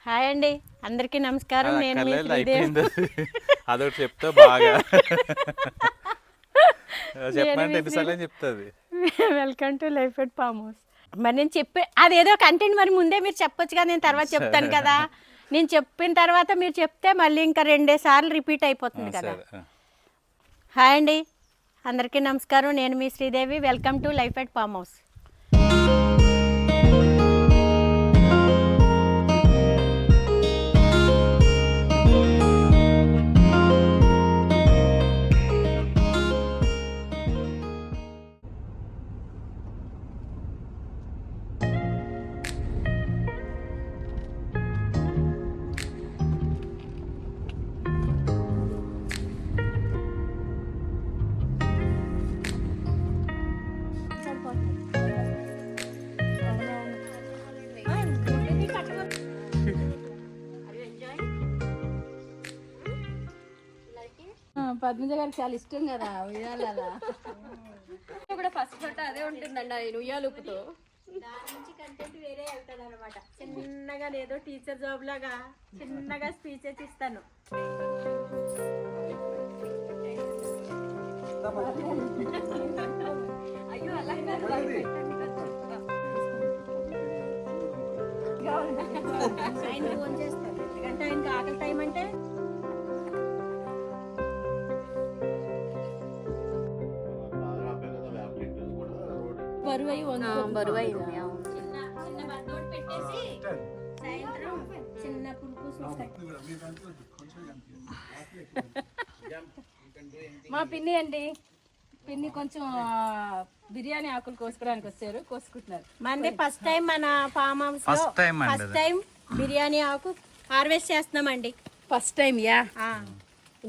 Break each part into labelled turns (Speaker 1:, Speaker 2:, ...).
Speaker 1: Hi అండి, అందరికీ నమస్కారం. నేను మీ
Speaker 2: అయిపోయింది అదొకటి చెప్తే బాగా చెప్పమంటే ఎన్నిసార్లు చెప్తుంది.
Speaker 1: Welcome to life at farm house. మరి నేను చెప్పే అదేదో కంటెంట్ మరి ముందే మీరు చెప్పొచ్చు కదా, నేను తర్వాత చెప్తాను కదా. నేను చెప్పిన తర్వాత మీరు చెప్తే మళ్ళీ ఇంకా 2 సార్లు రిపీట్ అయిపోతుంది కదా. హాయ్ అండి, అందరికీ నమస్కారం. నేను మీ Sridevi. Welcome to life at farm house.
Speaker 3: Padmaja గారికి చాలా ఇష్టం కదా ఉయ్యాల. కూడా ఫస్ట్ ఫోటో అదే ఉంటుందండి ఆయన ఉయ్యాలుపుతో.
Speaker 1: దాని నుంచి కంటెంట్ వేరే వెళ్తుంది అనమాట. చిన్నగా ఏదో టీచర్ జాబ్ లాగా చిన్నగా స్పీచెస్ ఇస్తాను.
Speaker 3: అయ్యో అలా
Speaker 1: ఆయన ఫోన్ చేస్తాను, ఎందుకంటే ఆయనకి ఆకలి టైం అంటే.
Speaker 3: బరువై
Speaker 1: చిన్న బద్దోడు పెట్టేసి సాయంత్రం చిన్న పులుపు.
Speaker 3: మా పిన్ని అండి, పిన్ని కొంచెం బిర్యానీ ఆకులు కోసుకోవడానికి వచ్చారు, కోసుకుంటున్నారు.
Speaker 1: మంది ఫస్ట్ టైం మన ఫామ్ హౌస్ లో ఫస్ట్ టైం బిర్యానీ ఆకు హార్వెస్ట్ చేస్తున్నామండి.
Speaker 3: ఫస్ట్ టైం యా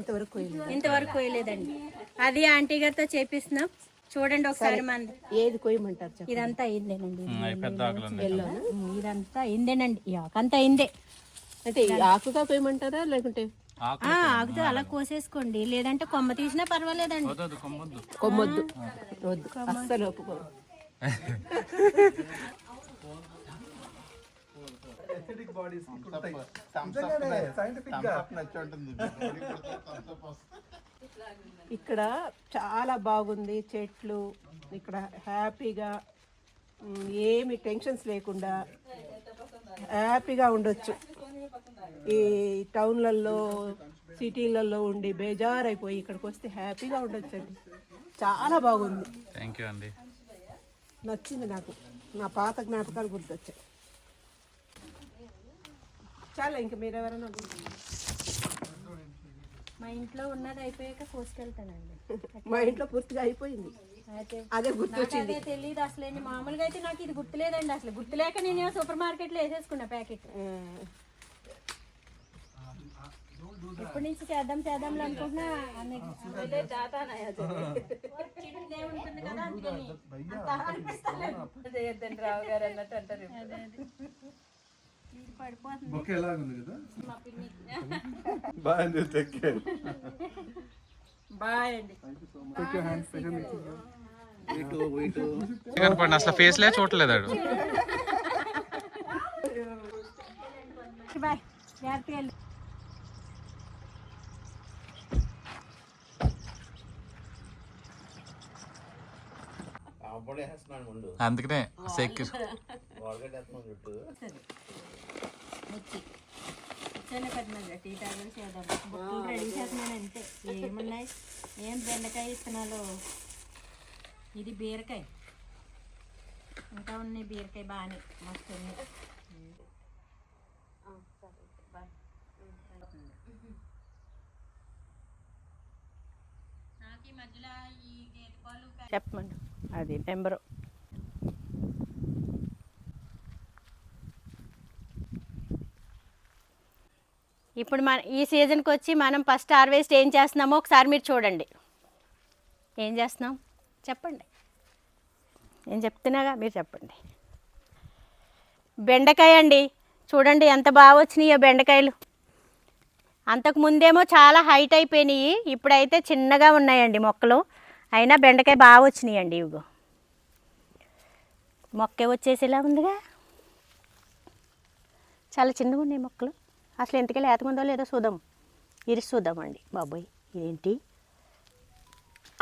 Speaker 1: ఇంతవరకు కోయలేదండి. అది ఆంటీ గారితో చేపిస్తున్నాం. చూడండి ఒకసారి. మంది
Speaker 3: ఏది కోయమంటారు?
Speaker 1: ఇదంతా అయిందేనండి, ఇదంతా అయిందేనండి. ఈ ఆకు అంతా అయిందే.
Speaker 3: అంటే ఆకుగా కోయమంటారా లేకుంటే
Speaker 1: ఆకుతో అలా కోసేసుకోండి, లేదంటే కొమ్మ తీసినా పర్వాలేదండి.
Speaker 3: కొమ్మొద్దు, వద్దు, అస్సలు ఒప్పుకో. ఇక్కడ చాలా బాగుంది, చెట్లు ఇక్కడ హ్యాపీగా, ఏమి టెన్షన్స్ లేకుండా హ్యాపీగా ఉండొచ్చు. ఈ టౌన్లలో సిటీలలో ఉండి బేజారైపోయి ఇక్కడికి వస్తే హ్యాపీగా ఉండొచ్చు అండి. చాలా బాగుంది.
Speaker 2: థ్యాంక్ యూ అండి,
Speaker 3: నచ్చింది నాకు. నా పాత జ్ఞాపకాలు గుర్తొచ్చాయి. చాలా ఇంకా మీరు ఎవరైనా
Speaker 1: మా ఇంట్లో ఉన్నది అయిపోయాక కోసుకెళ్తానండి.
Speaker 3: మా ఇంట్లో పూర్తిగా అయిపోయింది, అదే గుర్తొచ్చింది.
Speaker 1: తెలియదు అసలు. మామూలుగా అయితే నాకు ఇది గుర్తులేదండి. అసలు గుర్తులేక నేను సూపర్ మార్కెట్లో వేసేసుకున్నా ప్యాకెట్. ఇప్పటి నుంచి చేద్దాం అనుకుంటున్నా.
Speaker 3: రావు గారు అన్నట్టు అంటారు.
Speaker 1: బాయ్ అండి.
Speaker 2: కనపడి అసలు ఫేస్ లే చూడలేదు.
Speaker 1: బాయ్, జాగ్రత్తగా.
Speaker 2: అందుకనే సెక్యూర్
Speaker 1: టీ తాగలు చేద్దాం. బుక్కులు రెడీ చేస్తున్నాను అంతే. ఏమున్నాయి, ఏం బెండకాయ ఇస్తున్నాలో. ఇది బీరకాయ, ఇంకా ఉన్నాయి బీరకాయ బాగానే మస్తు ఉన్నాయి. చెప్పండి, అది నెంబరు. ఇప్పుడు ఈ సీజన్కి వచ్చి మనం ఫస్ట్ హార్వెస్ట్ ఏం చేస్తున్నామో ఒకసారి మీరు చూడండి. ఏం చేస్తున్నాం చెప్పండి, నేను చెప్తున్నాగా మీరు చెప్పండి. బెండకాయ అండి, చూడండి ఎంత బాగా వచ్చినాయో బెండకాయలు. అంతకుముందేమో చాలా హైట్ అయిపోయినాయి, ఇప్పుడైతే చిన్నగా ఉన్నాయండి మొక్కలు. అయినా బెండకాయ బాగా వచ్చినాయండి. ఇవిగో మొక్కే వచ్చేసేలా ఉందిగా. చాలా చిన్నగా ఉన్నాయి మొక్కలు. అసలు ఎంతకీ లేతగుందో లేదో చూద్దాం, ఇరిసి చూద్దామండి. బాబోయ్ ఇదేంటి,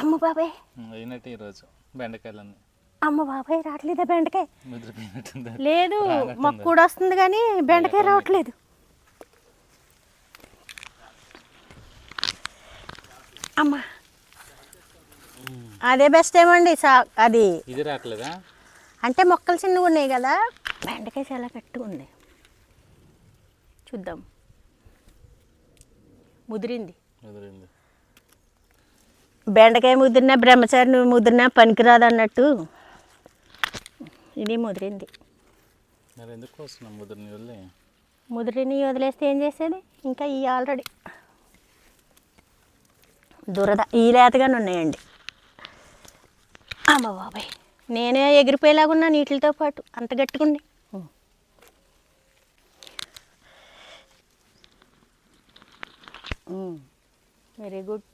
Speaker 1: అమ్మ బాబాయ్
Speaker 2: అయినట్టు ఈరోజు బెండకాయలన్నీ.
Speaker 1: అమ్మ బాబాయ్ రావట్లేదా బెండకాయ?
Speaker 2: ముద్రపోయినట్టుందా?
Speaker 1: లేదు, మొక్క కూడా వస్తుంది కానీ బెండకాయ రావట్లేదు. అమ్మ అదే బెస్ట్ ఏమండి అది.
Speaker 2: ఇది రావట్లేదా?
Speaker 1: అంటే మొక్కలు చిన్నగా ఉన్నాయి కదా, బెండకాయ చాలా గట్టిగా ఉంది. చూద్దాం. ముదిరింది. బెండకాయ ముదిరినా బ్రహ్మచారి ముదిరినా పనికిరాదు అన్నట్టు ఇది ముదిరింది.
Speaker 2: మరి ఎందుకు వస్తున్నాం
Speaker 1: ముదిరిని వదిలేస్తే ఏం చేసేది? ఇంకా ఈ ఆల్రెడీ దురద ఈ లేతగానే ఉన్నాయండి. అమ్మ బాబాయ్ నేనే ఎగిరిపోయేలాగున్నా నీటితో పాటు, అంత గట్టుకుంది. Very good.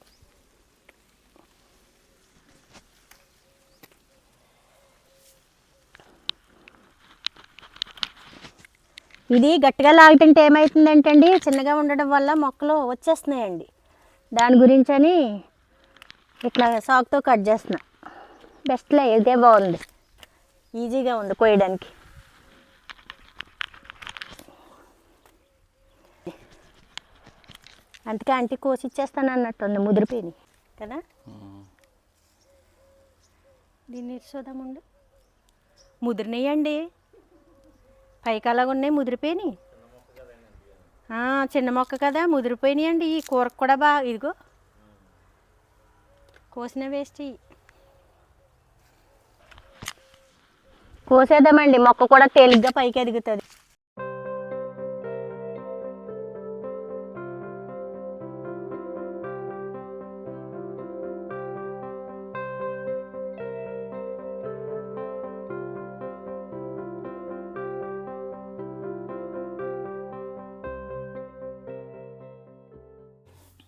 Speaker 1: ఇది గట్టిగా లాగుతుంటే ఏమవుతుందంటే అండి, చిన్నగా ఉండడం వల్ల మొక్కలు వచ్చేస్తున్నాయండి. దాని గురించి అని ఇట్లా సాకుతో కట్ చేస్తున్నా. బెస్ట్లే, ఇదే బాగుంది, ఈజీగా ఉంది కోయడానికి. అందుకే ఆంటీ కోసి ఇచ్చేస్తాను అన్నట్టుంది, ముదిరిపోయి కదా. దీన్ని ఇరుసోదాముండు. ముదిరినాయండి, పైకి అలాగ ఉన్నాయి, ముదిరిపోయినాయి. చిన్న మొక్క కదా, ముదిరిపోయినాయి అండి. ఈ కూరకు కూడా బాగా, ఇదిగో కోసిన వేస్ట్. కోసేద్దామండి, మొక్క కూడా తేలిగ్గా పైకి ఎదుగుతుంది.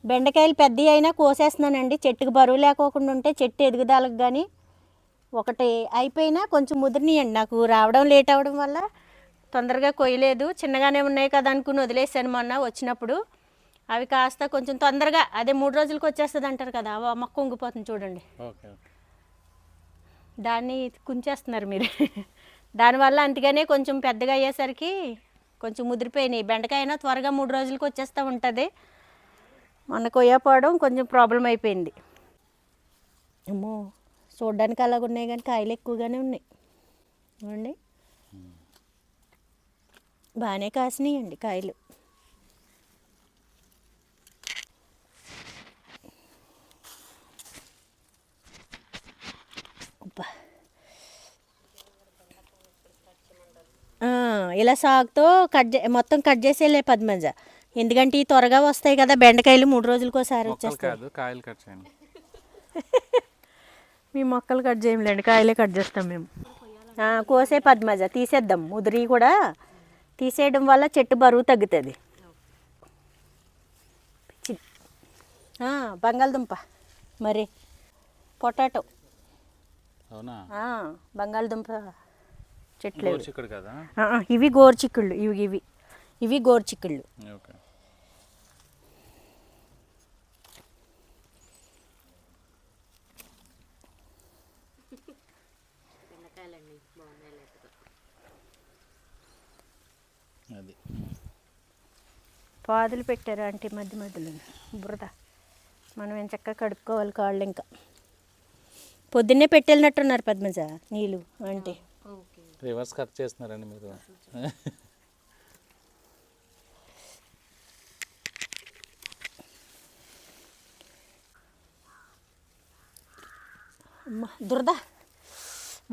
Speaker 1: బెండకాయలు పెద్దవి అయినా కోసేస్తున్నానండి, చెట్టుకు బరువు లేకోకుండా ఉంటే చెట్టు ఎదుగుదలకు. కానీ ఒకటి అయిపోయినా కొంచెం ముదిరినాయండి, నాకు రావడం లేట్ అవ్వడం వల్ల తొందరగా కొయ్యలేదు. చిన్నగానే ఉన్నాయి కదా అనుకుని వదిలేసాను మొన్న వచ్చినప్పుడు. అవి కాస్త కొంచెం తొందరగా, అదే 3 రోజులకు వచ్చేస్తుంది అంటారు కదా, మొక్క ఉంగిపోతుంది చూడండి. దాన్ని కుంచేస్తున్నారు మీరు. దానివల్ల అందుకనే కొంచెం పెద్దగా అయ్యేసరికి కొంచెం ముదిరిపోయినాయి. బెండకాయ అయినా త్వరగా 3 రోజులకు వచ్చేస్తూ ఉంటుంది. మొన్న కొయ్యపోవడం కొంచెం ప్రాబ్లం అయిపోయింది. అమ్మో చూడడానికి అలాగ ఉన్నాయి కానీ కాయలు ఎక్కువగానే ఉన్నాయి. చూడండి బాగానే కాసినాయండి కాయలు. ఇలా సాగుతో మొత్తం కట్ చేసేలే పద్మజ, ఎందుకంటే ఈ త్వరగా వస్తాయి కదా బెండకాయలు, 3 రోజులకు ఒకసారి వచ్చేస్తాయి.
Speaker 2: కాయలు కట్ చేయండి.
Speaker 1: మీ మొక్కలు కట్ చేయలేండి, కాయలే కట్ చేస్తాం మేము. కోసే పద్మజ తీసేద్దాం, ముదిరి కూడా తీసేయడం వల్ల చెట్టు బరువు తగ్గుతుంది. బంగాళదుంప మరి పొటాటో.
Speaker 2: అవునా?
Speaker 1: బంగాళదుంప చెట్లు
Speaker 2: కదా.
Speaker 1: ఇవి గోరుచిక్కుళ్ళు, ఇవి గోరుచిక్కుళ్ళు.
Speaker 2: అది
Speaker 1: పాదులు పెట్టారు అంటే మధ్య మధ్యలో బురద, మనం ఏం చక్కగా కడుక్కోవాలి కాళ్ళు. ఇంకా పొద్దున్నే పెట్టెళ్ళినట్టున్నారు పద్మజ నీళ్ళు అంటే.
Speaker 2: రివర్స్ కట్ చేస్తున్నారండి మీరు.
Speaker 1: దురద,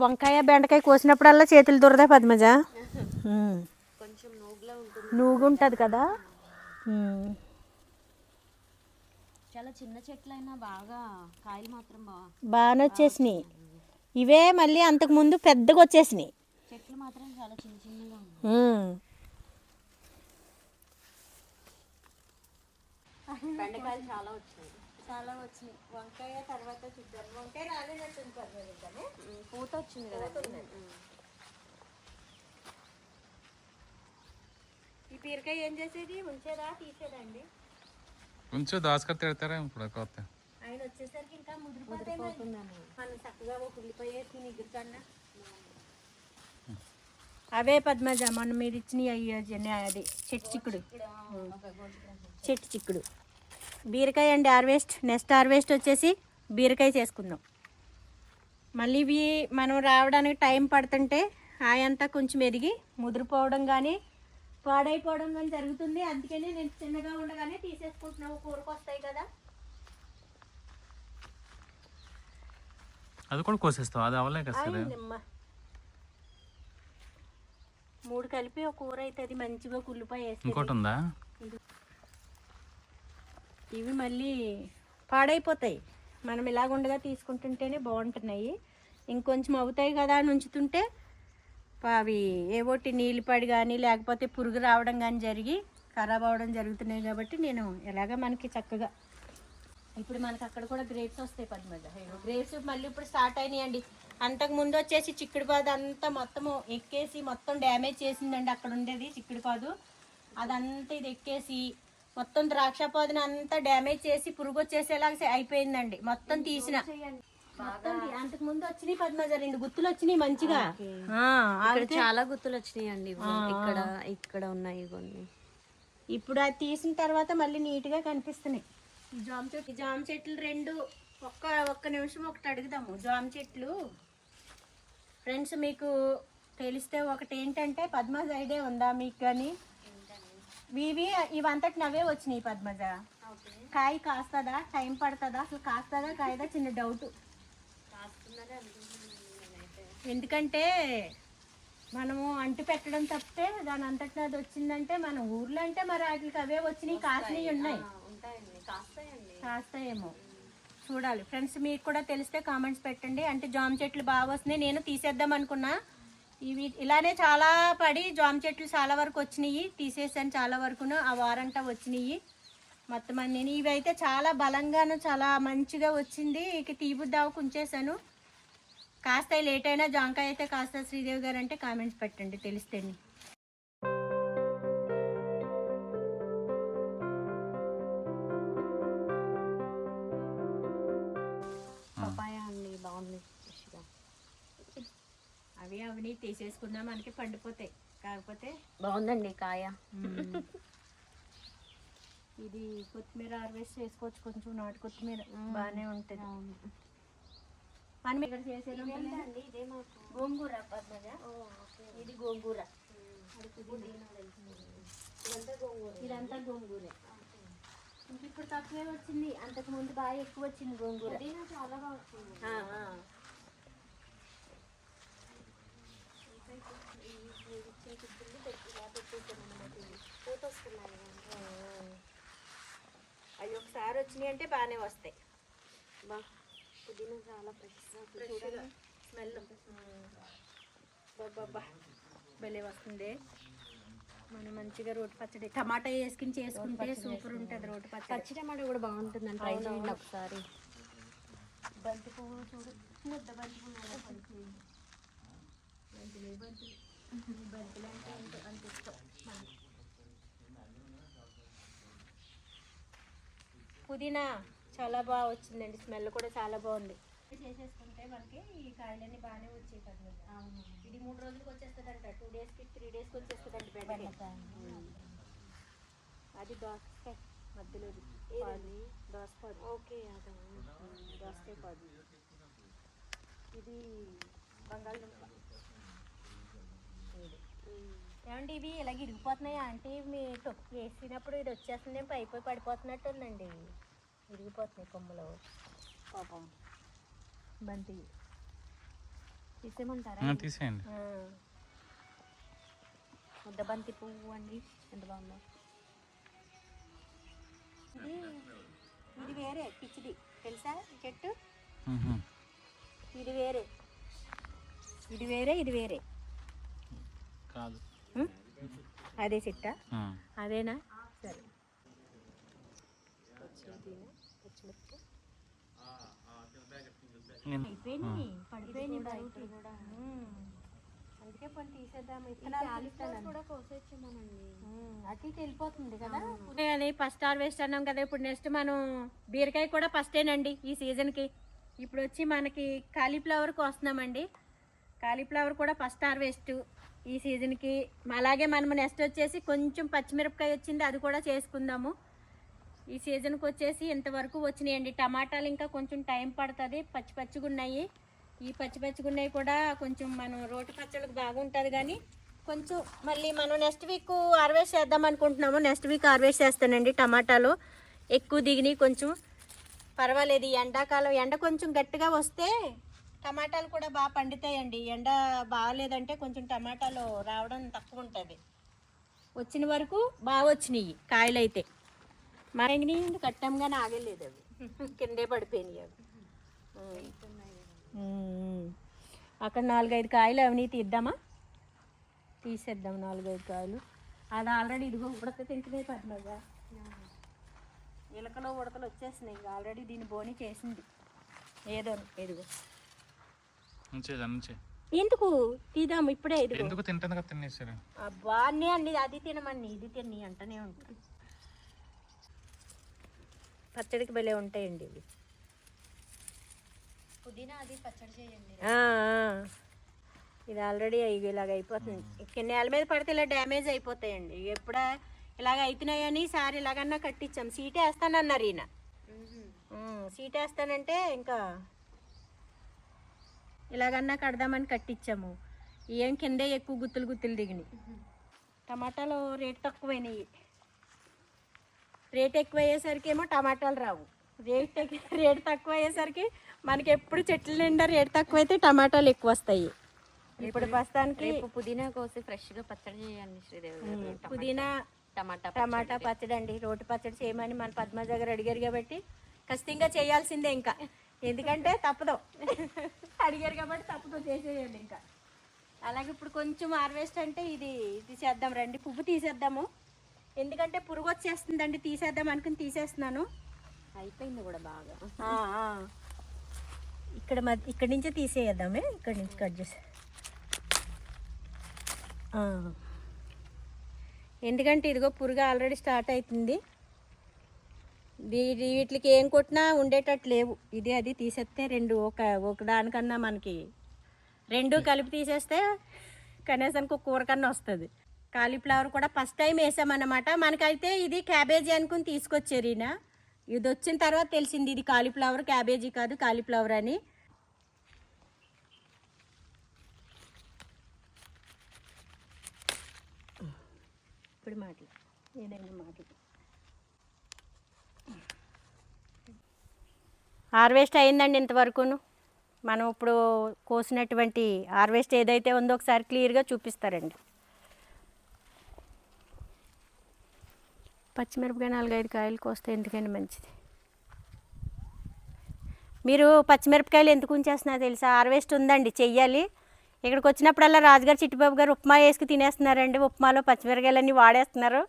Speaker 1: వంకాయ బెండకాయ కోసినప్పుడల్లా చేతులు దురద పద్మజ. నూగు ఉంటుంది కదా.
Speaker 3: చాలా చిన్న చెట్లైనా బాగా కాయలు మాత్రం
Speaker 1: బాగానే వచ్చేసినాయి. ఇవే మళ్ళీ అంతకుముందు పెద్దగా వచ్చేసినాయి.
Speaker 3: చెట్లు మాత్రం చాలా చిన్న చిన్నగా ఉన్నాయి. బెండకాయలు చాలా వచ్చినాయి. వంకాయ తర్వాత చూద్దాం. వంకాయ రాలేనట్టుంది, పూత వచ్చింది కదా.
Speaker 1: బీరకాయ ఏం చేసేది, ఉంచేదా తీసేదా అండి?
Speaker 2: కొంచెం దాసుకర్ తిడతారా ఇప్పుడు కొత్త
Speaker 1: ఆయన వచ్చేసరికి ఇంకా ముదిరిపోతుందని మనం చక్కగా ఒక ఉల్లిపాయ వేసి నిగ్గురుకన్నా. అవే పద్మజ మనం మీరు ఇచ్చినవి అయ్యి అది చెట్టు చిక్కుడు, చెట్టు చిక్కుడు బీరకాయ అండి. హార్వెస్ట్ నెక్స్ట్ హార్వెస్ట్ వచ్చేసి బీరకాయ చేసుకుందాం. మళ్ళీ ఇవి మనం రావడానికి టైం పడుతుంటే ఆయంతా కొంచెం ఎదిగి ముదిరిపోవడం కానీ పాడైపోవడం కానీ జరుగుతుంది. అందుకనే నేను చిన్నగా ఉండగానే తీసేసుకుంటున్నాము, కూరకు వస్తాయి కదా.
Speaker 2: అది కూడా కోసేస్తావు, అది అవ్వలే కదా సరే.
Speaker 1: అమ్మా 3 కలిపి ఒక కూర అవుతుంది మంచిగా. ఉల్లిపాయ వేసి
Speaker 2: ఇంకోటి ఉందా?
Speaker 1: ఇవి మళ్ళీ పాడైపోతాయి. మనం ఇలాగుండగా తీసుకుంటుంటేనే బాగుంటున్నాయి. ఇంకొంచెం అవుతాయి కదా అని ఉంచుతుంటే అవి ఏవోటి నీళ్ళు పడి కానీ లేకపోతే పురుగు రావడం కానీ జరిగి ఖరాబ్ అవ్వడం జరుగుతున్నాయి. కాబట్టి నేను ఎలాగ మనకి చక్కగా ఇప్పుడు మనకి అక్కడ కూడా గ్రేప్స్ వస్తాయి పద్మజ. గ్రేప్స్ మళ్ళీ ఇప్పుడు స్టార్ట్ అయినాయండి. అంతకు ముందు వచ్చేసి చిక్కుడుపాదు అంతా మొత్తము ఎక్కేసి మొత్తం డ్యామేజ్ చేసిందండి. అక్కడ ఉండేది చిక్కుడుపాదు అదంతా ఇది ఎక్కేసి మొత్తం ద్రాక్ష పాదుని అంతా డ్యామేజ్ చేసి పురుగు వచ్చేసేలాగా అయిపోయిందండి. మొత్తం తీసిన అంతకు ముందు వచ్చినాయి పద్మజ 2 గుత్తులు వచ్చినాయి మంచిగా.
Speaker 4: చాలా గుర్తులు వచ్చినాయి అండి. ఇక్కడ ఇక్కడ ఉన్నాయి కొన్ని.
Speaker 1: ఇప్పుడు అది తీసిన తర్వాత మళ్ళీ నీట్గా కనిపిస్తున్నాయి. ఈ జామ చెట్లు 2 ఒక్క నిమిషం ఒకటి అడుగుదాము. జామ చెట్లు ఫ్రెండ్స్ మీకు తెలిస్తే ఒకటి ఏంటంటే పద్మజ ఐడియా ఉందా మీకు? కానీ ఇవంతటి నవే వచ్చినాయి పద్మజ. కాయ కాస్తుందా, టైం పడుతుందా, అసలు కాస్తుందా కాయదా చిన్న డౌట్. ఎందుకంటే మనము అంటు పెట్టడం తప్పితే దాని అంతటి అది వచ్చిందంటే మన ఊర్లో అంటే మరి వాటికి అవే వచ్చినాయి, కాసినవి ఉన్నాయి. కాస్తాయేమో చూడాలి ఫ్రెండ్స్. మీకు కూడా తెలిస్తే కామెంట్స్ పెట్టండి. అంటే జామ చెట్లు బాగా వస్తున్నాయి. నేను తీసేద్దాం అనుకున్నా, ఇవి ఇలానే చాలా పడి జామ చెట్లు చాలా వరకు వచ్చినాయి. తీసేసాను చాలా వరకును. ఆ వారంట వచ్చినాయి మొత్తం అన్ని. ఇవి అయితే చాలా బలంగాను చాలా మంచిగా వచ్చింది. ఇక తీబుద్దావు ఉంచేసాను. కాస్త లేట్ అయినా జాంకాయ అయితే కాస్త శ్రీదేవి గారు అంటే కామెంట్స్ పెట్టండి తెలిస్తే.
Speaker 4: పపాయ అండి బాగుంది.
Speaker 1: అవి తీసేసుకున్నా మనకి పండిపోతాయి. కాకపోతే
Speaker 4: బాగుందండి కాయ.
Speaker 1: ఇది కొత్తిమీర హార్వెస్ట్ చేసుకోవచ్చు. కొంచెం నాటు కొత్తిమీర బాగానే ఉంటుంది. మనం ఇక్కడ చేసేది గోంగూర పద్మజ. ఇది గోంగూర, ఇదంతా గోంగూరే. ఇంక ఇప్పుడు తక్కువే వచ్చింది, అంతకు ముందు బాగా ఎక్కువ వచ్చింది గోంగూర. చాలా బాగా వచ్చింది. అవి ఒకసారి వచ్చినాయి అంటే బాగానే వస్తాయి.
Speaker 4: పుదీనా చాలా ఫ్రెష్గా
Speaker 1: స్మెల్ బాబా భలే వస్తుంది. మనం మంచిగా రోటి పచ్చడి టమాటా వేసుకుని చేసుకుంటే సూపర్ ఉంటుంది. రోటి పచ్చడి
Speaker 4: పచ్చి టమాటా కూడా బాగుంటుందండి. ట్రై చేయండి ఒకసారి.
Speaker 1: బంతి పువ్వు చూడు, ముద్ద బంతి పువ్వు బంతులు బంతులు అంటే అంత ఇష్టం. పుదీనా చాలా బాగా వచ్చిందండి. స్మెల్ కూడా చాలా బాగుంది. చేసేసుకుంటే మనకి ఈ కాయలన్నీ బాగానే వచ్చాయి కదా. ఇది 3 రోజులకి వచ్చేస్తుందంట. 2 డేస్కి 3 డేస్కి వచ్చేస్తుందండి బెండకాయ. అది దోసకాయ మధ్యలో దోసపాదు.
Speaker 4: ఓకే
Speaker 1: దోసకాయ పాదు. ఇది బంగాళదుంప. ఏమండి ఇవి ఇలాగ ఇరిగిపోతున్నాయా అంటే మీ తొక్కు వేసినప్పుడు ఇది వచ్చేస్తుంది పైపోయి పడిపోతున్నట్టు ఉందండి. ఇరిగిపోతున్నాయి కొమ్మలు పాపం. బంతి
Speaker 4: తీసేయమంటారా?
Speaker 2: తీసేయండి.
Speaker 4: ముద్ద బంతి పువ్వు అండి ఎంత బాగుందో.
Speaker 1: ఇది వేరే పిచ్చిది తెలుసా చెట్టు.
Speaker 2: మ్మ్.
Speaker 1: ఇది వేరే, ఇది వేరే, ఇది వేరే
Speaker 2: కాదు.
Speaker 1: అదే చెట్ట అదేనా? సరే. అయిపోయింది, పడిపోయింది కూడా. అందుకే పని తీసేద్దాము.
Speaker 4: కూడా కోసేచ్చామనండి.
Speaker 1: ఆ అటు ఇటు వెళ్ళిపోతుంది కదా. అది ఫస్ట్ హార్వెస్ట్ అన్నాం కదా, ఇప్పుడు నెక్స్ట్ మనం బీరకాయ కూడా ఫస్టేనండి ఈ సీజన్కి. ఇప్పుడు వచ్చి మనకి కాలీఫ్లవర్కి వస్తున్నామండి. కాలీఫ్లవర్ కూడా ఫస్ట్ హార్వెస్ట్ ఈ సీజన్కి. అలాగే మనం నెక్స్ట్ వచ్చేసి కొంచెం పచ్చిమిరపకాయ వచ్చింది, అది కూడా చేసుకుందాము. ఈ సీజన్కి వచ్చేసి ఇంతవరకు వచ్చినాయండి. టమాటాలు ఇంకా కొంచెం టైం పడుతుంది, పచ్చి పచ్చిగా ఉన్నాయి. ఈ పచ్చి పచ్చిగా ఉన్నాయి కూడా కొంచెం మనం రోటి పచ్చళ్ళకి బాగుంటుంది, కానీ కొంచెం మళ్ళీ మనం నెక్స్ట్ వీక్ హార్వెస్ట్ చేద్దాం అనుకుంటున్నాము. నెక్స్ట్ వీక్ హార్వెస్ట్ చేస్తానండి. టమాటాలు ఎక్కువ దిగినాయి, కొంచెం పర్వాలేదు. ఈ ఎండాకాలం ఎండ కొంచెం గట్టిగా వస్తే టమాటాలు కూడా బాగా పండుతాయండి. ఎండ బాగాలేదంటే కొంచెం టమాటాలు రావడం తక్కువ ఉంటుంది. వచ్చిన వరకు బాగా వచ్చినాయి కాయలు అయితే. మరంగిని కట్టంగా ఆగలేదు, అవి కిందే పడిపోయినాయి అవి. అక్కడ 4-5 కాయలు అవన్నీ తీద్దామా, తీసేద్దాం 4-5 కాయలు. అది ఆల్రెడీ ఇదిగో ఉడత తింటున్నాయి పద్మగా, ఇలకలో ఉడతలు వచ్చేసినాయి. ఆల్రెడీ దీన్ని బోని చేసింది ఏదో. ఇదిగో ఎందుకు తీద్దాము ఇప్పుడే, ఇదిగో
Speaker 2: ఎందుకు తింటుంది కదా, తినేసారు.
Speaker 1: అబ్బా అన్నీ అండి, అది తినమని ఇది తిని అంటనే ఉంటుంది. పచ్చడికి భలే ఉంటాయండి ఇవి.
Speaker 4: పుదీనా అది పచ్చడి చేయండి.
Speaker 1: ఇది ఆల్రెడీ ఇలాగ అయిపోతుంది. నేల మీద పడితే ఇలా డ్యామేజ్ అయిపోతాయండి. ఎప్పుడా ఇలాగ అవుతున్నాయని సార్ ఇలాగన్నా కట్టించాం. సీట్ వేస్తానన్నారు ఈయన. సీట్ వేస్తానంటే ఇంకా ఇలాగన్నా కడదామని కట్టించాము. ఏం కిందే ఎక్కువ గుత్తులు గుత్తులు దిగినాయి. టమాటాలు రేట్ తక్కువైనాయి. రేట్ ఎక్కువ అయ్యేసరికి ఏమో టమాటాలు రావు. రేట్ తక్కువ అయ్యేసరికి మనకి ఎప్పుడు చెట్ల నిండా రేట్ తక్కువ అయితే టమాటాలు ఎక్కువ వస్తాయి. ఇప్పుడు ప్రస్తుతానికి
Speaker 4: పుదీనా కోసి ఫ్రెష్గా పచ్చడి చేయండి శ్రీదేవి.
Speaker 1: పుదీనా టమాటా పచ్చడి అండి. రోటి పచ్చడి చేయమని మన పద్మజ గారు అడిగారు కాబట్టి ఖచ్చితంగా చేయాల్సిందే. ఇంకా ఎందుకంటే తప్పదు, అడిగారు కాబట్టి తప్పదు, చేసేయండి ఇంకా. అలాగే ఇప్పుడు కొంచెం హార్వెస్ట్ అంటే ఇది చేద్దాం రండి. పువ్వు తీసేద్దాము, ఎందుకంటే పురుగు వచ్చేస్తుందండి. తీసేద్దాం అనుకుని తీసేస్తున్నాను.
Speaker 4: అయిపోయింది కూడా బాగా.
Speaker 1: ఇక్కడి నుంచే తీసేద్దామే, ఇక్కడి నుంచి కట్ చేసి. ఎందుకంటే ఇదిగో పురుగు ఆల్రెడీ స్టార్ట్ అవుతుంది. వీటికి ఏం కొట్టినా ఉండేటట్టు లేవు. ఇది అది తీసేస్తే ఒక దానికన్నా మనకి 2 కలిపి తీసేస్తే కనీసానికి ఒక కూర కన్నా వస్తుంది. కాలీఫ్లవర్ కూడా ఫస్ట్ టైం వేసామన్నమాట. మనకైతే ఇది క్యాబేజీ అనుకుని తీసుకొచ్చారు ఈయన. ఇది వచ్చిన తర్వాత తెలిసింది ఇది కాలీఫ్లవర్, క్యాబేజీ కాదు కాలీఫ్లవర్ అని. ఇప్పుడు మాటలు ఏదైనా మాటలు. హార్వెస్ట్ అయిందండి ఇంతవరకును. మనం ఇప్పుడు కోసినటువంటి హార్వెస్ట్ ఏదైతే ఉందో ఒకసారి క్లియర్గా చూపిస్తారండి. పచ్చిమిరపకాయ 4-5 కాయలు కోస్తే ఎందుకని మంచిది. మీరు పచ్చిమిరపకాయలు ఎందుకు ఉంచేస్తున్నారు తెలుసా? హార్వెస్ట్ ఉందండి, చెయ్యాలి. ఇక్కడికి వచ్చినప్పుడల్లా రాజుగారు చిట్టిబాబు గారు ఉప్మా వేసుకు తినేస్తున్నారండి. ఉప్మాలో పచ్చిమిరపకాయలన్నీ వాడేస్తున్నారు,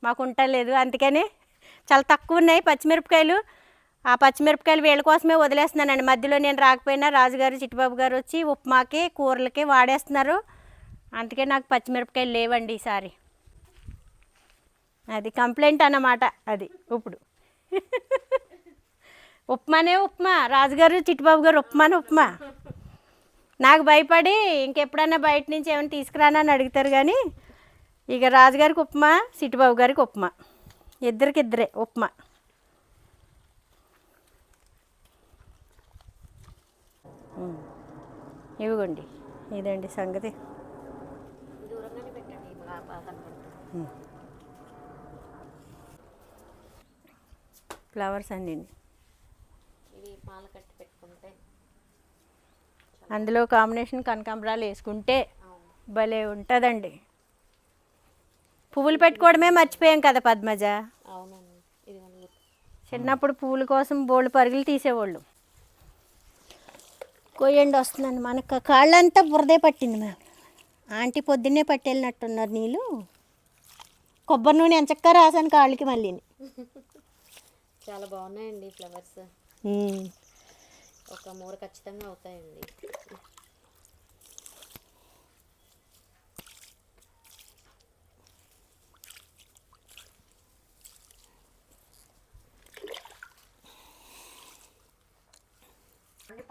Speaker 1: మాకు ఉండలేదు. అందుకని చాలా తక్కువ ఉన్నాయి పచ్చిమిరపకాయలు. ఆ పచ్చిమిరపకాయలు వీళ్ళ కోసమే వదిలేస్తున్నానండి. మధ్యలో నేను రాకపోయినా రాజుగారు చిట్టిబాబు గారు వచ్చి ఉప్మాకి కూరలకి వాడేస్తున్నారు. అందుకే నాకు పచ్చిమిరపకాయలు లేవండి ఈసారి. అది కంప్లైంట్ అన్నమాట. అది ఇప్పుడు ఉప్మానే ఉప్మా, రాజుగారు చిట్టిబాబు గారు ఉప్మానే ఉప్మా. నాకు భయపడి ఇంకెప్పుడన్నా బయట నుంచి ఏమైనా తీసుకురానని అడుగుతారు, కానీ ఇక రాజుగారికి ఉప్మా, చిట్టిబాబు గారికి ఉప్మా, ఇద్దరే ఉప్మా. ఇవిగోండి, ఇదండి సంగతి.
Speaker 4: దూరంగానే పెట్టండి, బాగా కనపడుతుంది.
Speaker 1: ఫ్లవర్స్ అండి
Speaker 4: ఇవి మాల కట్టి పెట్టుకుంటే,
Speaker 1: అందులో కాంబినేషన్ కనకాంబరాలు వేసుకుంటే భలే ఉంటుందండి. పువ్వులు పెట్టుకోవడమే మర్చిపోయాం కదా పద్మజ.
Speaker 4: అవునండి, ఇది
Speaker 1: చిన్నప్పుడు పువ్వుల కోసం బోళ్ళు పరుగులు తీసేవాళ్ళు. కొయ్యండి వస్తుందండి. మనకు కాళ్ళంతా బురదే పట్టింది. మేము ఆంటీ పొద్దున్నే పట్టెళ్ళినట్టున్నారు నీళ్ళు. కొబ్బరి నూనె ఎంచక్క రాసాను కాళ్ళకి మళ్ళీ.
Speaker 4: చాలా బాగున్నాయండి ఫ్లవర్స్. ఒక మూర ఖచ్చితంగా అవుతాయండి.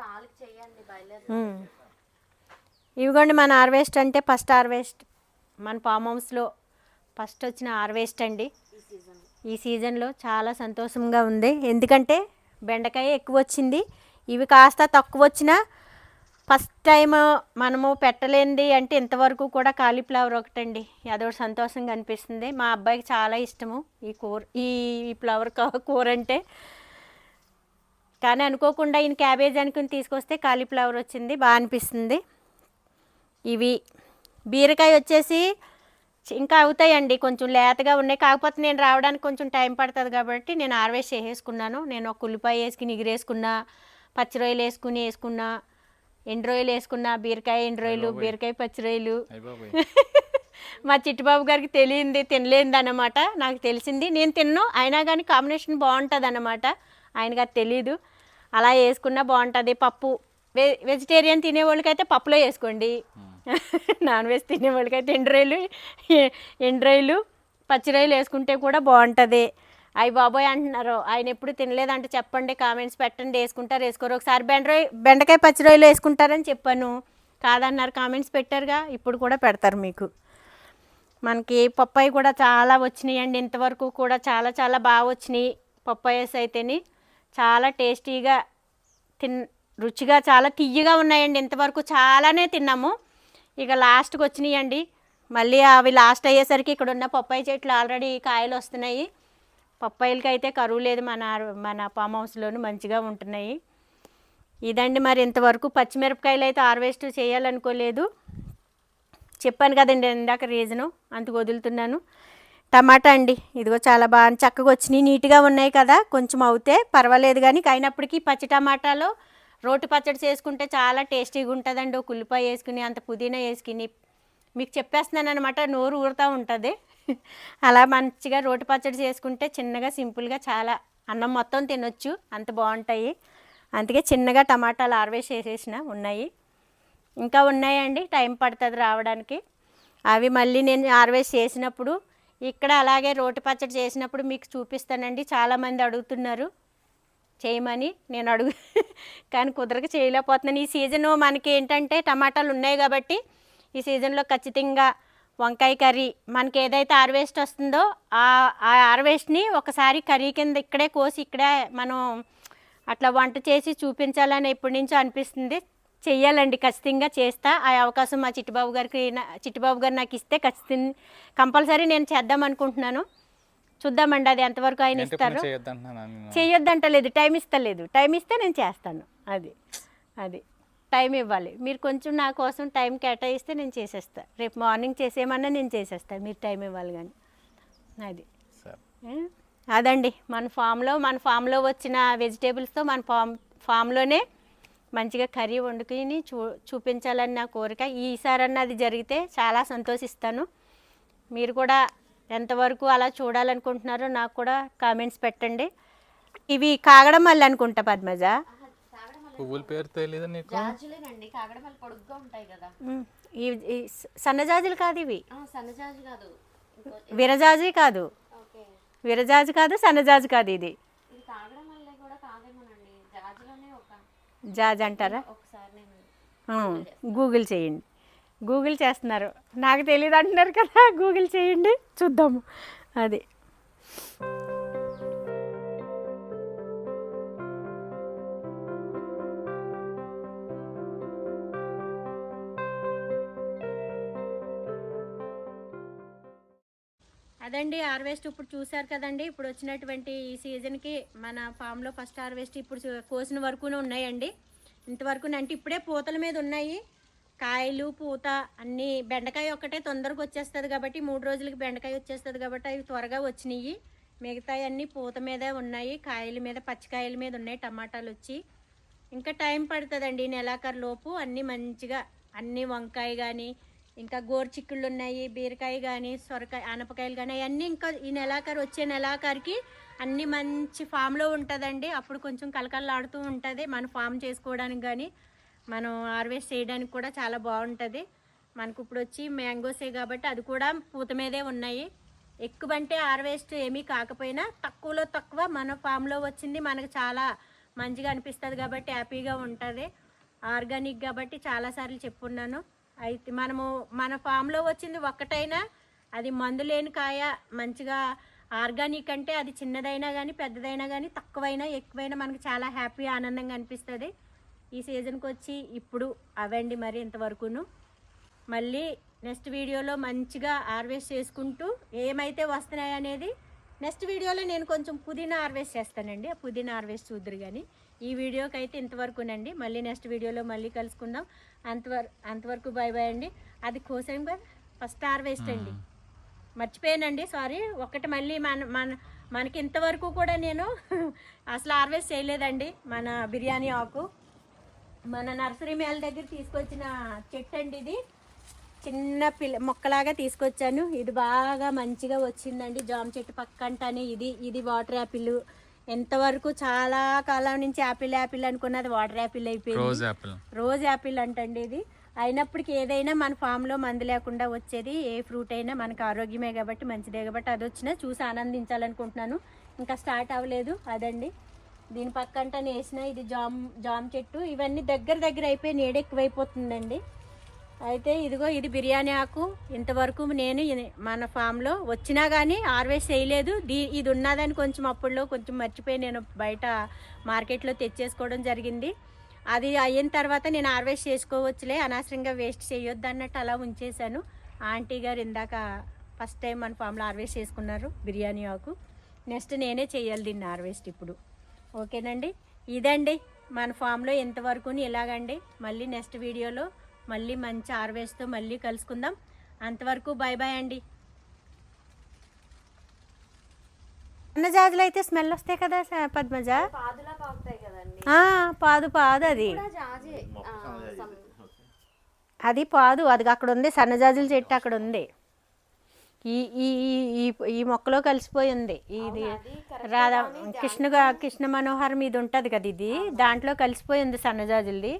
Speaker 4: పాలకి చెయ్యండి బాయిలర్.
Speaker 1: ఇవిగోండి మన హార్వెస్ట్ అంటే ఫస్ట్ హార్వెస్ట్ మన ఫామ్ హౌస్లో ఫస్ట్ వచ్చిన హార్వెస్ట్ అండి. ఈ సీజన్లో చాలా సంతోషంగా ఉంది, ఎందుకంటే బెండకాయ ఎక్కువ వచ్చింది. ఇవి కాస్త తక్కువ వచ్చినా ఫస్ట్ టైం మనము పెట్టలేనిది అంటే ఇంతవరకు కూడా కాలీఫ్లవర్ ఒకటండి. అదొకటి సంతోషంగా అనిపిస్తుంది. మా అబ్బాయికి చాలా ఇష్టము ఈ కూర, ఈ ఫ్లవర్ కూర అంటే. కానీ అనుకోకుండా ఈయన క్యాబేజ్ అనుకుని తీసుకొస్తే కాలీఫ్లవర్ వచ్చింది, బాగా అనిపిస్తుంది. ఇవి బీరకాయ వచ్చేసి ఇంకా అవుతాయండి, కొంచెం లేతగా ఉన్నాయి. కాకపోతే నేను రావడానికి కొంచెం టైం పడుతుంది కాబట్టి నేను హార్వెస్ట్ చేసేసుకున్నాను. నేను ఒక ఉల్లిపాయ వేసుకుని ఎగిరేసుకున్నా, పచ్చి రొయ్యలు వేసుకున్నా, ఎండు రొయ్యలు వేసుకున్నా, బీరకాయ ఎండు రొయ్యలు, బీరకాయ పచ్చి రొయ్యలు. మా చిట్టుబాబు గారికి తెలియంది తినలేనిది అన్నమాట, నాకు తెలిసింది. నేను తిన్ను, అయినా కానీ కాంబినేషన్ బాగుంటుంది అన్నమాట, ఆయనకు అది తెలీదు. అలా వేసుకున్నా బాగుంటుంది. పప్పు వెజిటేరియన్ తినేవాళ్ళకైతే పప్పులో వేసుకోండి, నాన్ వెజ్ తినేవాళ్ళకైతే ఎండు రొయ్యలు పచ్చి రొయ్యలు వేసుకుంటే కూడా బాగుంటుంది. అయ్యి బాబోయ్ అంటున్నారు, ఆయన ఎప్పుడు తినలేదంటే చెప్పండి, కామెంట్స్ పెట్టండి, వేసుకుంటారు వేసుకోరు. ఒకసారి బెండకాయ పచ్చి రొయ్యలు వేసుకుంటారని చెప్పాను, కాదన్నారు, కామెంట్స్ పెట్టారుగా, ఇప్పుడు కూడా పెడతారు మీకు. మనకి పప్పాయి కూడా చాలా వచ్చినాయి అండి, ఇంతవరకు కూడా చాలా చాలా బాగా వచ్చినాయి. పప్పాయస్ అయితేని చాలా టేస్టీగా రుచిగా చాలా తియ్యగా ఉన్నాయండి. ఇంతవరకు చాలానే తిన్నాము, ఇక లాస్ట్కి వచ్చినాయి అండి. మళ్ళీ అవి లాస్ట్ అయ్యేసరికి ఇక్కడ ఉన్న పప్పాయి చెట్లు ఆల్రెడీ కాయలు వస్తున్నాయి. పప్పాయిలకి అయితే కరువు లేదు, మన ఫామ్ హౌస్లోనూ మంచిగా ఉంటున్నాయి. ఇదండి మరి ఇంతవరకు పచ్చిమిరపకాయలు అయితే హార్వెస్ట్ చేయాలనుకోలేదు, చెప్పాను కదండి ఇందాక రీజను, అందుకు వదులుతున్నాను. టమాటా అండి, ఇదిగో చాలా బాగా చక్కగా వచ్చినాయి, నీట్గా ఉన్నాయి కదా, కొంచెం అవుతే పర్వాలేదు. కానీ అయినప్పటికీ పచ్చి టమాటాలో రోటి పచ్చడి చేసుకుంటే చాలా టేస్టీగా ఉంటుందండి. ఒక ఉల్లిపాయ వేసుకుని, అంత పుదీనా వేసుకుని, మీకు చెప్పేస్తున్నాను అనమాట, నోరు ఊరుతూ ఉంటుంది. అలా మంచిగా రోటి పచ్చడి చేసుకుంటే చిన్నగా సింపుల్గా చాలా అన్నం మొత్తం తినొచ్చు, అంత బాగుంటాయి. అందుకే చిన్నగా టమాటాలు హార్వెస్ట్ చేసేసిన ఉన్నాయి, ఇంకా ఉన్నాయండి, టైం పడుతుంది రావడానికి. అవి మళ్ళీ నేను హార్వెస్ట్ చేసినప్పుడు ఇక్కడ అలాగే రోటి పచ్చడి చేసినప్పుడు మీకు చూపిస్తానండి. చాలామంది అడుగుతున్నారు చేయమని, నేను కానీ కుదరక చేయలేకపోతున్నాను. ఈ సీజను మనకి ఏంటంటే టమాటాలు ఉన్నాయి కాబట్టి ఈ సీజన్లో ఖచ్చితంగా వంకాయ కర్రీ మనకి ఏదైతే హార్వెస్ట్ వస్తుందో ఆ హార్వెస్ట్ని ఒకసారి కర్రీ కింద ఇక్కడే కోసి ఇక్కడే మనం అట్లా వంట చేసి చూపించాలని ఎప్పటి నుంచో అనిపిస్తుంది. చెయ్యాలండి, ఖచ్చితంగా చేస్తా. ఆ అవకాశం మా చిట్టుబాబు గారు నాకు ఇస్తే ఖచ్చితంగా కంపల్సరీ నేను చేద్దాం అనుకుంటున్నాను. చూద్దామండి అది ఎంతవరకు ఆయన ఇస్తారు. చేయొద్దంటలేదు, టైం ఇస్తలేదు, టైం ఇస్తే నేను చేస్తాను. అది టైం ఇవ్వాలి మీరు, కొంచెం నా కోసం టైం కేటాయిస్తే నేను చేసేస్తాను. రేపు మార్నింగ్ చేసేయమన్నా నేను చేసేస్తాను, మీరు టైం ఇవ్వాలి. కానీ అదండి మన ఫామ్లో వచ్చిన వెజిటేబుల్స్తో మన ఫామ్లోనే మంచిగా కర్రీ వండుకుని చూపించాలని నా కోరిక. ఈసారన్నా అది జరిగితే చాలా సంతోషిస్తాను. మీరు కూడా ఎంతవరకు అలా చూడాలనుకుంటున్నారో నాకు కూడా కామెంట్స్ పెట్టండి. ఇవి కాగడమల్లి అనుకుంటా పద్మజ,
Speaker 2: పువ్వుల పేరు తెలియదు నీకు?
Speaker 4: జాజులేనండి, కాగడమల్లి పొడుగ్గా ఉంటాయి కదా.
Speaker 1: ఈ సన్నజాజులు కాదు, ఇవి
Speaker 4: సన్నజాజి కాదు,
Speaker 1: విరజాజి కాదు, విరజాజి కాదు, సన్నజాజి కాదు, ఇది
Speaker 4: కాగడమల్లి కూడా కాదేమోనండి, జాజులోనే ఒక
Speaker 1: జాజి అంటారా?
Speaker 4: ఒకసారి నేను
Speaker 1: గూగుల్ చేయండి. గూగుల్ చేస్తున్నారు, నాకు తెలియదు అంటున్నారు కదా, గూగుల్ చేయండి చూద్దాము. అది అదండి హార్వెస్ట్ ఇప్పుడు చూసారు కదండి. ఇప్పుడు వచ్చినటువంటి ఈ సీజన్కి మన ఫామ్లో ఫస్ట్ హార్వెస్ట్ ఇప్పుడు కోసిన వరకునే ఉన్నాయండి. ఇంతవరకు అంటే ఇప్పుడే పూతల మీద ఉన్నాయి, కాయలు పూత అన్నీ. బెండకాయ ఒక్కటే తొందరగా వచ్చేస్తుంది కాబట్టి 3 రోజులకి బెండకాయ వచ్చేస్తుంది కాబట్టి అవి త్వరగా వచ్చినాయి. మిగతాయి అన్నీ పూత మీదే ఉన్నాయి, కాయల మీద పచ్చికాయల మీద ఉన్నాయి. టమాటాలు వచ్చి ఇంకా టైం పడుతుందండి, నెలాఖరు లోపు అన్నీ మంచిగా అన్నీ వంకాయ కానీ ఇంకా గోరుచిక్కుళ్ళు ఉన్నాయి, బీరకాయ కానీ సొరకాయ ఆనపకాయలు కానీ అవన్నీ ఇంకా ఈ నెలాఖరు వచ్చే నెలాఖరికి అన్నీ మంచి ఫామ్లో ఉంటుందండి. అప్పుడు కొంచెం కలకలలాడుతూ ఉంటుంది. మన ఫామ్ చేసుకోవడానికి కానీ మనం హార్వెస్ట్ చేయడానికి కూడా చాలా బాగుంటుంది. మనకు ఇప్పుడు వచ్చి మ్యాంగోసే కాబట్టి అది కూడా పూత మీదే ఉన్నాయి. ఎక్కువ అంటే హార్వెస్ట్ ఏమీ కాకపోయినా తక్కువలో తక్కువ మన ఫామ్లో వచ్చింది మనకు చాలా మంచిగా అనిపిస్తుంది కాబట్టి హ్యాపీగా ఉంటుంది. ఆర్గానిక్ కాబట్టి చాలాసార్లు చెప్పున్నాను. అయితే మన ఫామ్లో వచ్చింది ఒక్కటైనా అది మందు లేని కాయ, మంచిగా ఆర్గానిక్ అంటే అది చిన్నదైనా కానీ పెద్దదైనా కానీ తక్కువైనా ఎక్కువైనా మనకు చాలా హ్యాపీ ఆనందంగా అనిపిస్తుంది. ఈ సీజన్కి వచ్చి ఇప్పుడు అవండి మరి ఇంతవరకును. మళ్ళీ నెక్స్ట్ వీడియోలో మంచిగా హార్వెస్ట్ చేసుకుంటూ ఏమైతే వస్తున్నాయి అనేది నెక్స్ట్ వీడియోలో నేను కొంచెం పుదీనా హార్వెస్ట్ చేస్తానండి. ఆ పుదీనా హార్వెస్ట్ చూద్దరు. కానీ ఈ వీడియోకి అయితే ఇంతవరకునండి. మళ్ళీ నెక్స్ట్ వీడియోలో మళ్ళీ కలుసుకుందాం. అంతవరకు బాయ్ బాయ్ అండి. అది కోసాం కదా ఫస్ట్ హార్వెస్ట్ అండి, మర్చిపోయానండి, సారీ. ఒకటి మళ్ళీ మనకి ఇంతవరకు కూడా నేను అసలు హార్వెస్ట్ చేయలేదండి. మన బిర్యానీ ఆకు మన నర్సరీ మేళ దగ్గర తీసుకొచ్చిన చెట్టు అండి. ఇది చిన్న మొక్కలాగా తీసుకొచ్చాను. ఇది బాగా మంచిగా వచ్చిందండి. జామ చెట్టు పక్కంటానే ఇది వాటర్ యాపిల్. ఎంతవరకు చాలా కాలం నుంచి యాపిల్ అనుకున్నది వాటర్ యాపిల్ అయిపోయింది. రోజ్ యాపిల్ అంటండి ఇది. అయినప్పటికీ ఏదైనా మన ఫామ్లో మందు లేకుండా వచ్చేది. ఏ ఫ్రూట్ అయినా మనకు ఆరోగ్యమే కాబట్టి మంచిదే కాబట్టి అది వచ్చినా చూసి ఆనందించాలనుకుంటున్నాను. ఇంకా స్టార్ట్ అవ్వలేదు అదండి. దీని పక్కంట వేసిన ఇది జామ చెట్టు. ఇవన్నీ దగ్గర అయిపోయి నీడ ఎక్కువైపోతుందండి. అయితే ఇదిగో ఇది బిర్యానీ ఆకు. ఇంతవరకు నేను మన ఫామ్లో వచ్చినా కానీ హార్వెస్ట్ చేయలేదు. ఇది ఉన్నదని కొంచెం అప్పుడులో కొంచెం మర్చిపోయి నేను బయట మార్కెట్లో తెచ్చేసుకోవడం జరిగింది. అది అయిన తర్వాత నేను హార్వెస్ట్ చేసుకోవచ్చులే, అనవసరంగా వేస్ట్ చేయొద్దు అన్నట్టు అలా ఉంచేశాను. ఆంటీ గారు ఇందాక ఫస్ట్ టైం మన ఫామ్లో హార్వెస్ట్ చేసుకున్నారు బిర్యానీ ఆకు. నెక్స్ట్ నేనే చేయాలి దీన్ని హార్వెస్ట్ ఇప్పుడు. ఓకేనండి, ఇదండి మన ఫామ్లో ఎంతవరకు ఇలాగండి. మళ్ళీ నెక్స్ట్ వీడియోలో మళ్ళీ మంచి హార్వెస్ట్తో మళ్ళీ కలుసుకుందాం. అంతవరకు బాయ్ బాయ్ అండి. సన్నజాజులు అయితే స్మెల్ వస్తాయి కదా పద్మజ?
Speaker 4: పాదులా పాకుతాయి కదండి.
Speaker 1: పాదు అది
Speaker 4: జాజే
Speaker 1: అది పాదు. అది అక్కడ ఉంది, సన్నజాజుల చెట్టు అక్కడ ఉంది. ఈ మొక్కలో కలిసిపోయి ఉంది. ఇది కృష్ణ మనోహరం ఇది ఉంటుంది కదా, ఇది దాంట్లో కలిసిపోయి ఉంది సన్నజాజులది.